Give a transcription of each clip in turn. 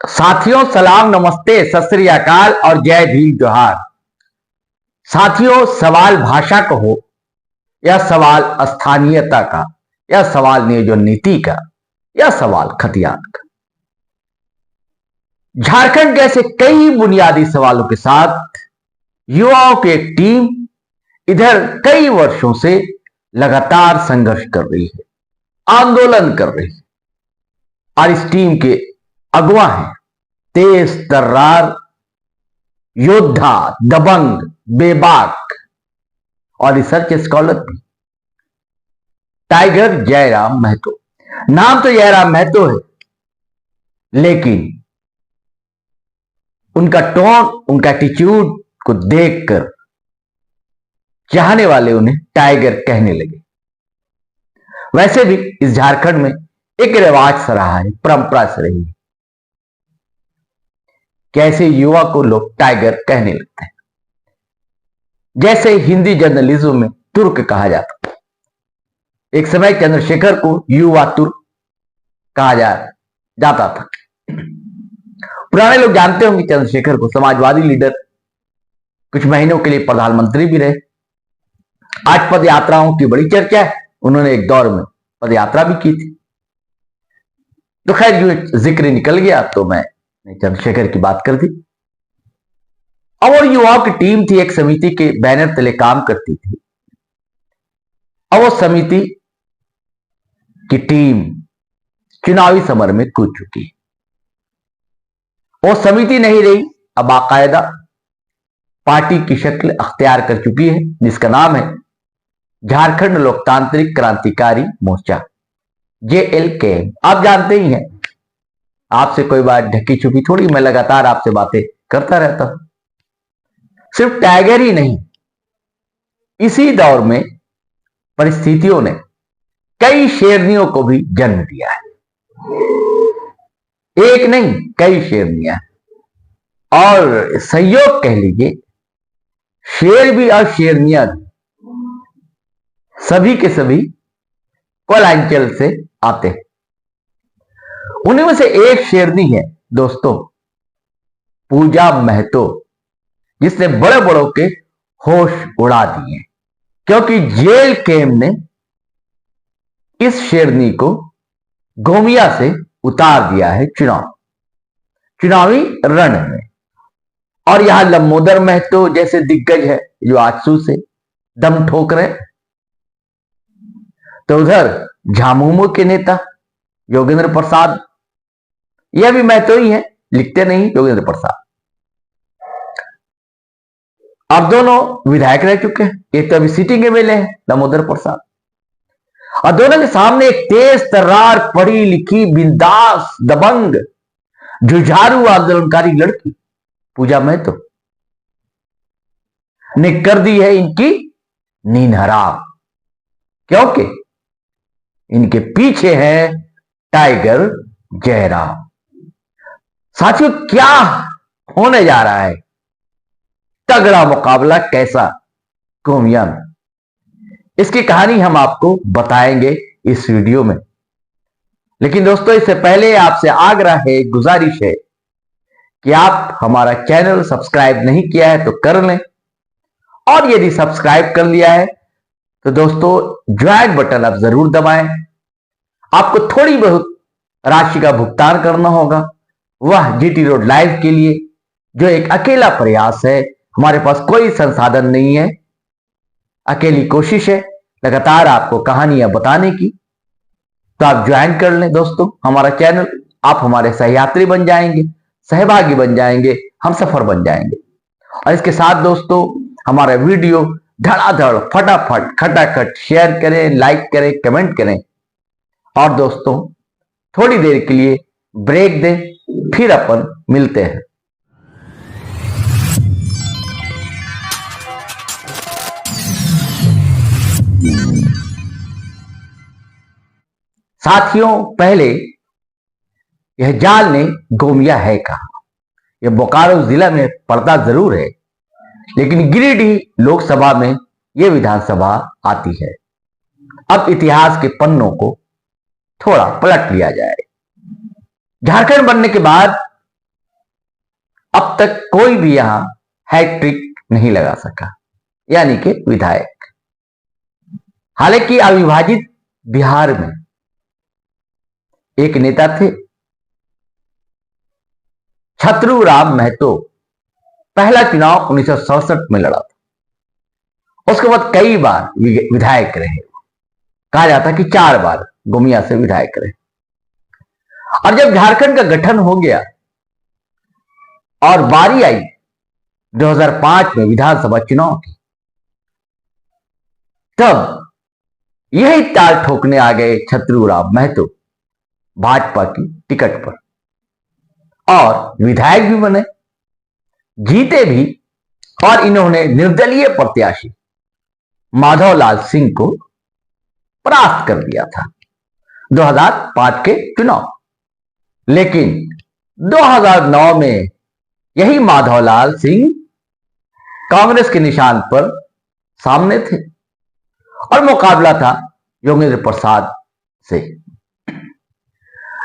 साथियों सलाम नमस्ते सत श्री अकाल और जय भीम जोहार। साथियों, सवाल भाषा का हो या सवाल स्थानीयता का या सवाल नियोजन नीति का या सवाल खतियान का, झारखंड जैसे कई बुनियादी सवालों के साथ युवाओं की एक टीम इधर कई वर्षों से लगातार संघर्ष कर रही है, आंदोलन कर रही है। और इस टीम के अगुवा हैं तेज तर्रार योद्धा, दबंग, बेबाक और रिसर्च स्कॉलर भी टाइगर जयराम महतो। नाम तो जयराम महतो है, लेकिन उनका टोन, उनका एटीट्यूड को देखकर चाहने वाले उन्हें टाइगर कहने लगे। वैसे भी इस झारखंड में एक रिवाज सा रहा है, परंपरा से रही है, कैसे युवा को लोग टाइगर कहने लगते हैं। जैसे हिंदी जर्नलिज्म में तुर्क कहा जाता, एक समय चंद्रशेखर को युवा तुर्क कहा जाता था। पुराने लोग जानते होंगे चंद्रशेखर को, समाजवादी लीडर, कुछ महीनों के लिए प्रधानमंत्री भी रहे। आज पद यात्राओं की बड़ी चर्चा है, उन्होंने एक दौर में पद यात्रा भी की थी। तो खैर जो जिक्र निकल गया तो मैं चंद्रशेखर की बात कर दी। और युवाओं की टीम थी, एक समिति के बैनर तले काम करती थी। और वो समिति की टीम चुनावी समर में कूद चुकी है। वो समिति नहीं रही, अब बाकायदा पार्टी की शक्ल अख्तियार कर चुकी है, जिसका नाम है झारखंड लोकतांत्रिक क्रांतिकारी मोर्चा, JLK। आप जानते ही हैं, आपसे कोई बात ढकी छुपी थोड़ी, मैं लगातार आपसे बातें करता रहता हूं। सिर्फ टाइगर ही नहीं, इसी दौर में परिस्थितियों ने कई शेरनियों को भी जन्म दिया है। एक नहीं, कई शेरनियां। और संयोग कह लीजिए, शेर भी और शेरनियां भी सभी के सभी कोयलांचल से आते हैं। उन्हीं में से एक शेरनी है दोस्तों, पूजा महतो, जिसने बड़े बड़ों के होश उड़ा दिए, क्योंकि जेल केम ने इस शेरनी को गोमिया से उतार दिया है चुनावी रण में। और यहां लंबोदर महतो जैसे दिग्गज है जो आजसू से दम ठोक रहे, तो उधर झामुमो के नेता योगेंद्र प्रसाद, यह भी महतो ही है, लिखते नहीं योगेंद्र प्रसाद। अब दोनों विधायक रह चुके हैं, एक तो अभी सिटिंग MLA है दामोदर प्रसाद, और दोनों के सामने एक तेज तर्रार, पढ़ी लिखी, बिंदास, दबंग, जुझारू आंदोलनकारी लड़की पूजा महतो ने कर दी है इनकी नींद हराम, क्योंकि इनके पीछे है टाइगर जयराम। साथियों, क्या होने जा रहा है? तगड़ा मुकाबला कैसा गोमिया में, इसकी कहानी हम आपको बताएंगे इस वीडियो में। लेकिन दोस्तों, इससे पहले आपसे आग्रह है, गुजारिश है कि आप हमारा चैनल सब्सक्राइब नहीं किया है तो कर लें, और यदि सब्सक्राइब कर लिया है तो दोस्तों ज्वाइन बटन आप जरूर दबाएं। आपको थोड़ी बहुत राशि का भुगतान करना होगा, वह GT रोड लाइव के लिए, जो एक अकेला प्रयास है। हमारे पास कोई संसाधन नहीं है, अकेली कोशिश है लगातार आपको कहानियां बताने की। तो आप ज्वाइन कर लें दोस्तों हमारा चैनल, आप हमारे सहयात्री बन जाएंगे, सहभागी बन जाएंगे, हम सफर बन जाएंगे। और इसके साथ दोस्तों हमारा वीडियो धड़ाधड़ फटाफट खटाखट शेयर करें, लाइक करें, कमेंट करें। और दोस्तों थोड़ी देर के लिए ब्रेक दें, फिर अपन मिलते हैं। साथियों, पहले यह जाल ने गोमिया है कहा। यह बोकारो जिला में पड़ता जरूर है, लेकिन गिरिडीह लोकसभा में यह विधानसभा आती है। अब इतिहास के पन्नों को थोड़ा पलट लिया जाए। झारखंड बनने के बाद अब तक कोई भी यहां हैट्रिक नहीं लगा सका, यानी कि विधायक। हालांकि अविभाजित बिहार में एक नेता थे, छतरूराम महतो। पहला चुनाव 1967 में लड़ा था। उसके बाद कई बार विधायक रहे। कहा जाता है कि 4 बार गोमिया से विधायक रहे। और जब झारखंड का गठन हो गया और बारी आई 2005 में विधानसभा चुनाव की, तब यही ताल ठोकने आ गए छतरूराम महतो भाजपा की टिकट पर, और विधायक भी बने, जीते भी। और इन्होंने निर्दलीय प्रत्याशी माधवलाल सिंह को परास्त कर दिया था 2005 के चुनाव। लेकिन 2009 में यही माधवलाल सिंह कांग्रेस के निशान पर सामने थे और मुकाबला था योगेंद्र प्रसाद से।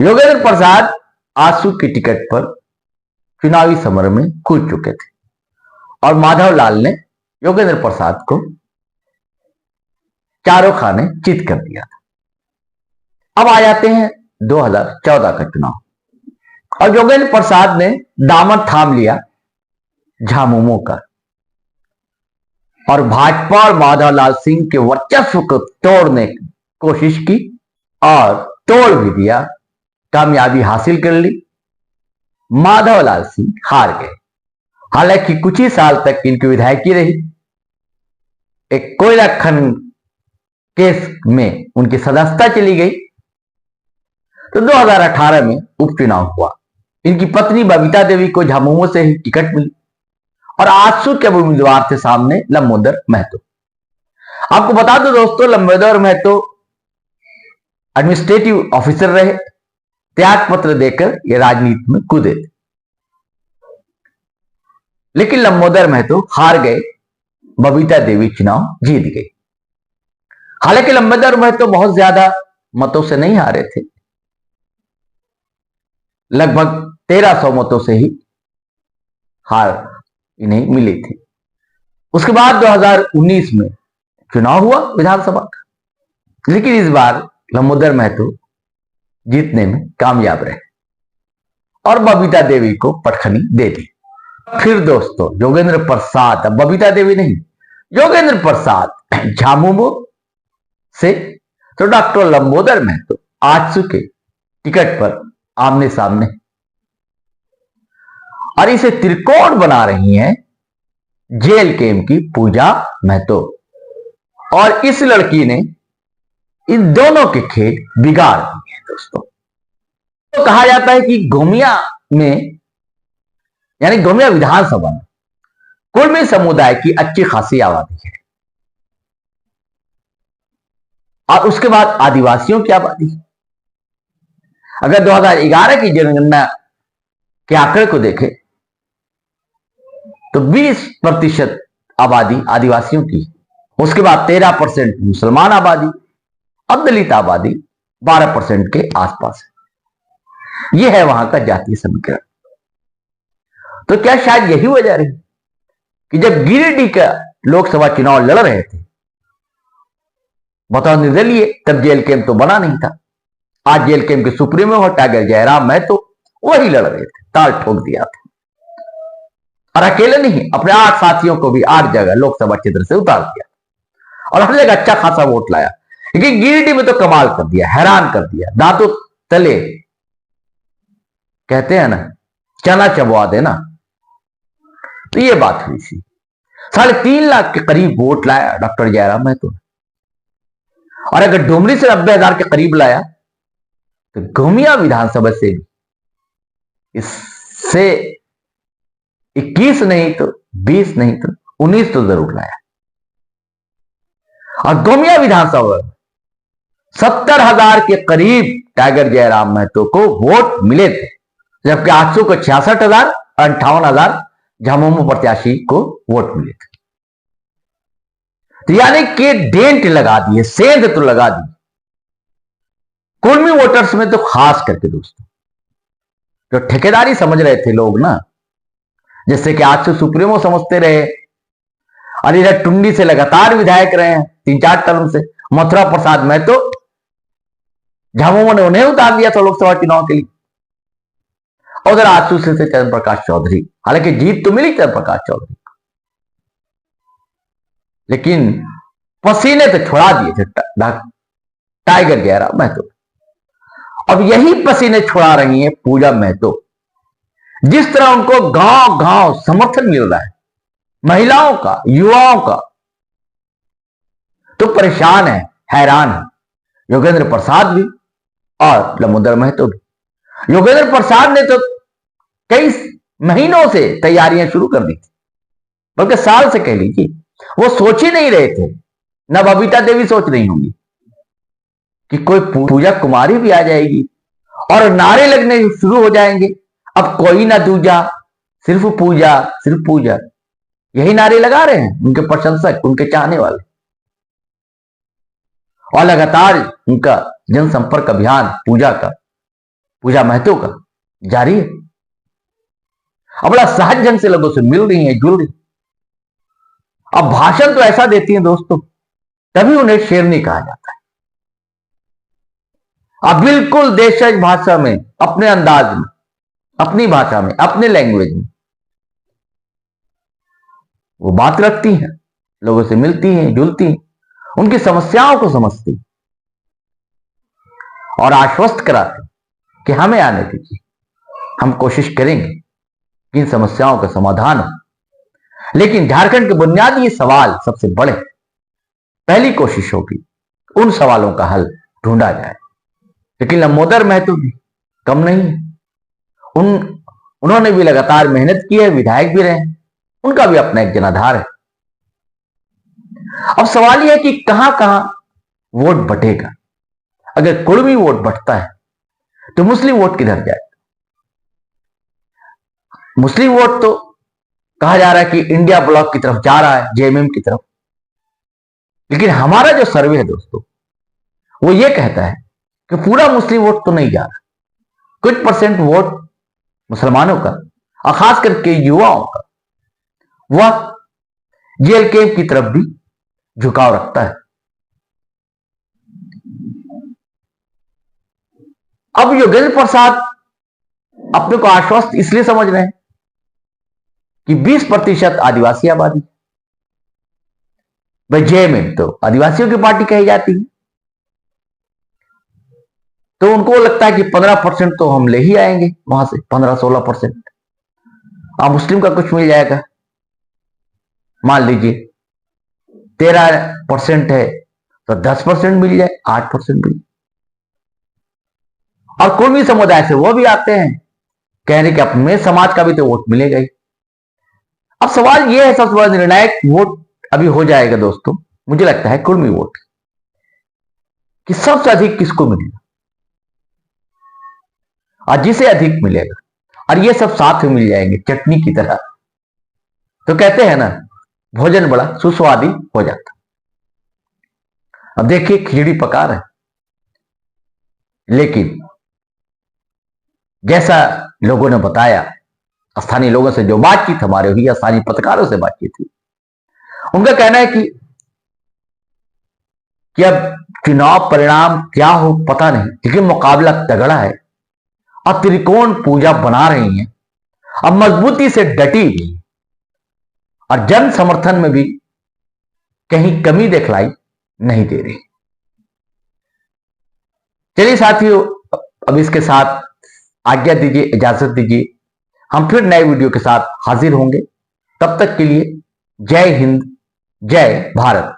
योगेंद्र प्रसाद आजसू की टिकट पर चुनावी समर में कूद चुके थे और माधवलाल ने योगेंद्र प्रसाद को चारों खाने चित कर दिया था। अब आ जाते हैं 2014 का चुनाव, और योगेंद्र प्रसाद ने दामन थाम लिया झामुमो का और भाजपा और माधवलाल सिंह के वर्चस्व को तोड़ने की कोशिश की और तोड़ भी दिया, कामयाबी हासिल कर ली। माधवलाल सिंह हार गए। हालांकि कुछ ही साल तक इनकी विधायकी रही। एक कोयला खनन केस में उनकी सदस्यता चली गई। तो 2018 में उपचुनाव हुआ। इनकी पत्नी बबीता देवी को झामुमो से ही टिकट मिली और आजसू के उम्मीदवार थे सामने लंबोदर महतो। आपको बता दो दोस्तों, लंबोदर महतो एडमिनिस्ट्रेटिव ऑफिसर रहे, त्याग पत्र देकर ये राजनीति में कूदे थे। लेकिन लंबोदर महतो हार गए, बबीता देवी चुनाव जीत गई। हालांकि लंबोदर महतो बहुत ज्यादा मतों से नहीं हारे थे, लगभग 1300 मतों से ही हार इन्हें मिली थी। उसके बाद 2019 में चुनाव हुआ विधानसभा का, लेकिन इस बार लंबोदर महतो जीतने में कामयाब रहे और बबीता देवी को पटखनी दे दी। फिर दोस्तों योगेंद्र प्रसाद, अब बबीता देवी नहीं, योगेंद्र प्रसाद झामुमो से, तो डॉक्टर लंबोदर महतो आजसू के टिकट पर आमने सामने, और इसे त्रिकोण बना रही हैं जेल केम की पूजा महतो। और इस लड़की ने इन दोनों के खेल बिगाड़ दिए हैं दोस्तों। तो कहा जाता है कि गोमिया में, यानी गोमिया विधानसभा में कुर्मी समुदाय की अच्छी खासी आबादी है, और उसके बाद आदिवासियों की आबादी। अगर 2011 की जनगणना के आंकड़े को देखें तो 20% आबादी आदिवासियों की, उसके बाद 13% मुसलमान आबादी और दलित आबादी 12% के आसपास है। यह है वहां का जातीय समीकरण। तो क्या शायद यही वजह रही कि जब गिरिडीह का लोकसभा चुनाव लड़ रहे थे बतौर निर्दलीय, तब जेल कैंप तो बना नहीं था। आज जेल कैंप के सुप्रीमो हो टाइगर जयराम महतो, वही लड़ रहे थे, ताल ठोक दिया था। और अकेले नहीं, अपने 8 साथियों को भी 8 जगह लोकसभा क्षेत्र से उतार दिया और हर जगह अच्छा खासा वोट लाया। लेकिन गिरिडीह में तो कमाल कर दिया, हैरान कर दिया, दांतों तले कहते हैं ना चना चबवा देना। तो ये बात हुई थी। 3.5 लाख के करीब वोट लाया डॉक्टर जयराम महतो ने, और अगर डुमरी से 90,000 के करीब लाया तो गोमिया विधानसभा से भी इससे 21 नहीं तो 20 नहीं तो 19 तो जरूर लाया। और गोमिया विधानसभा में 70,000 के करीब टाइगर जयराम महतो को वोट मिले थे, जबकि आजसू को 66,000 और 58,000 झामुमो प्रत्याशी को वोट मिले थे। तो यानी कि डेंट लगा दिए, सेंध तो लगा दी कुर्मी वोटर्स में। तो खास करके दोस्तों जो ठेकेदारी समझ रहे थे लोग ना, जिससे कि आज से सुप्रीमो समझते रहे। और इधर टुंडी से लगातार विधायक रहे हैं 3-4 टर्म से, मथुरा प्रसाद महतो, झामुमो ने उन्हें उतार दिया था लोकसभा चुनाव के लिए। और उधर आजसू से चंद्र प्रकाश चौधरी, हालांकि जीत तो मिली चंद्र प्रकाश चौधरी, लेकिन पसीने तो छुड़ा दिए थे टाइगर जयराम महतो। अब यही पसीने छुड़ा रही है पूजा महतो। जिस तरह उनको गांव गांव समर्थन मिल रहा है महिलाओं का, युवाओं का, तो परेशान है, हैरान है योगेंद्र प्रसाद भी और लंबोदर महतो भी। योगेंद्र प्रसाद ने तो कई महीनों से तैयारियां शुरू कर दी थी, बल्कि साल से कह लीजिए। वो सोच ही नहीं रहे थे, न बबीता देवी सोच रही होंगी कि कोई पूजा कुमारी भी आ जाएगी, और नारे लगने शुरू हो जाएंगे, अब कोई ना दूजा, सिर्फ पूजा, सिर्फ पूजा। यही नारे लगा रहे हैं उनके प्रशंसक, उनके चाहने वाले, और लगातार उनका जनसंपर्क अभियान पूजा महतो का जारी है। अब बड़ा सहज ढंग से लोगों से मिल रही है, जुड़ रही। अब भाषण तो ऐसा देती हैं दोस्तों, तभी उन्हें शेरनी कहा जाता है। अब बिल्कुल देशज भाषा में, अपने अंदाज में, अपनी भाषा में, अपने लैंग्वेज में वो बात रखती हैं, लोगों से मिलती हैं, जुलती हैं, उनकी समस्याओं को समझती और आश्वस्त कराती कि हमें आने दीजिए, हम कोशिश करेंगे कि इन समस्याओं का समाधान हो। लेकिन झारखंड के बुनियादी सवाल सबसे बड़े, पहली कोशिश होगी उन सवालों का हल ढूंढा जाए। लेकिन लंबोदर महतो भी कम नहीं है, उन्होंने भी लगातार मेहनत की है, विधायक भी रहे, उनका भी अपना एक जनाधार है। अब सवाल यह है कि कहां कहां वोट बटेगा। अगर कुर्मी वोट बटता है तो मुस्लिम वोट किधर जाए। मुस्लिम वोट तो कहा जा रहा है कि इंडिया ब्लॉक की तरफ जा रहा है, जेएमएम की तरफ। लेकिन हमारा जो सर्वे है दोस्तों, वो ये कहता है कि पूरा मुस्लिम वोट तो नहीं जा रहा, कुछ परसेंट वोट मुसलमानों का और खास करके युवाओं का वह जेएलके की तरफ भी झुकाव रखता है। अब योगेंद्र प्रसाद अपने को आश्वस्त इसलिए समझ रहे हैं कि 20% आदिवासी आबादी, भाई जेएमएम तो आदिवासियों की पार्टी कही जाती है, तो उनको लगता है कि 15% तो हम ले ही आएंगे वहां से, 15-16%। अब मुस्लिम का कुछ मिल जाएगा, मान लीजिए 13% है तो 10% मिल जाए, 8% मिल जाए। और कुर्मी समुदाय से वो भी आते हैं, कह रहे कि अपने समाज का भी तो वोट मिलेगा ही। अब सवाल यह है, सबसे बड़ा निर्णायक वोट अभी हो जाएगा दोस्तों, मुझे लगता है कुर्मी वोट, कि सबसे अधिक किसको मिलेगा और जिसे अधिक मिलेगा, और ये सब साथ में मिल जाएंगे चटनी की तरह। तो कहते हैं ना, भोजन बड़ा सुस्वादी हो जाता। अब देखिए खिचड़ी पका रहे, लेकिन जैसा लोगों ने बताया, स्थानीय लोगों से जो बातचीत हमारे हुई, स्थानीय पत्रकारों से बातचीत हुई, उनका कहना है कि अब चुनाव परिणाम क्या हो पता नहीं, लेकिन मुकाबला तगड़ा है और त्रिकोण पूजा बना रही हैं, अब मजबूती से डटी हुई और जन समर्थन में भी कहीं कमी दिखलाई नहीं दे रही। चलिए साथियों, अब इसके साथ आज्ञा दीजिए, इजाजत दीजिए, हम फिर नए वीडियो के साथ हाजिर होंगे। तब तक के लिए जय हिंद, जय भारत।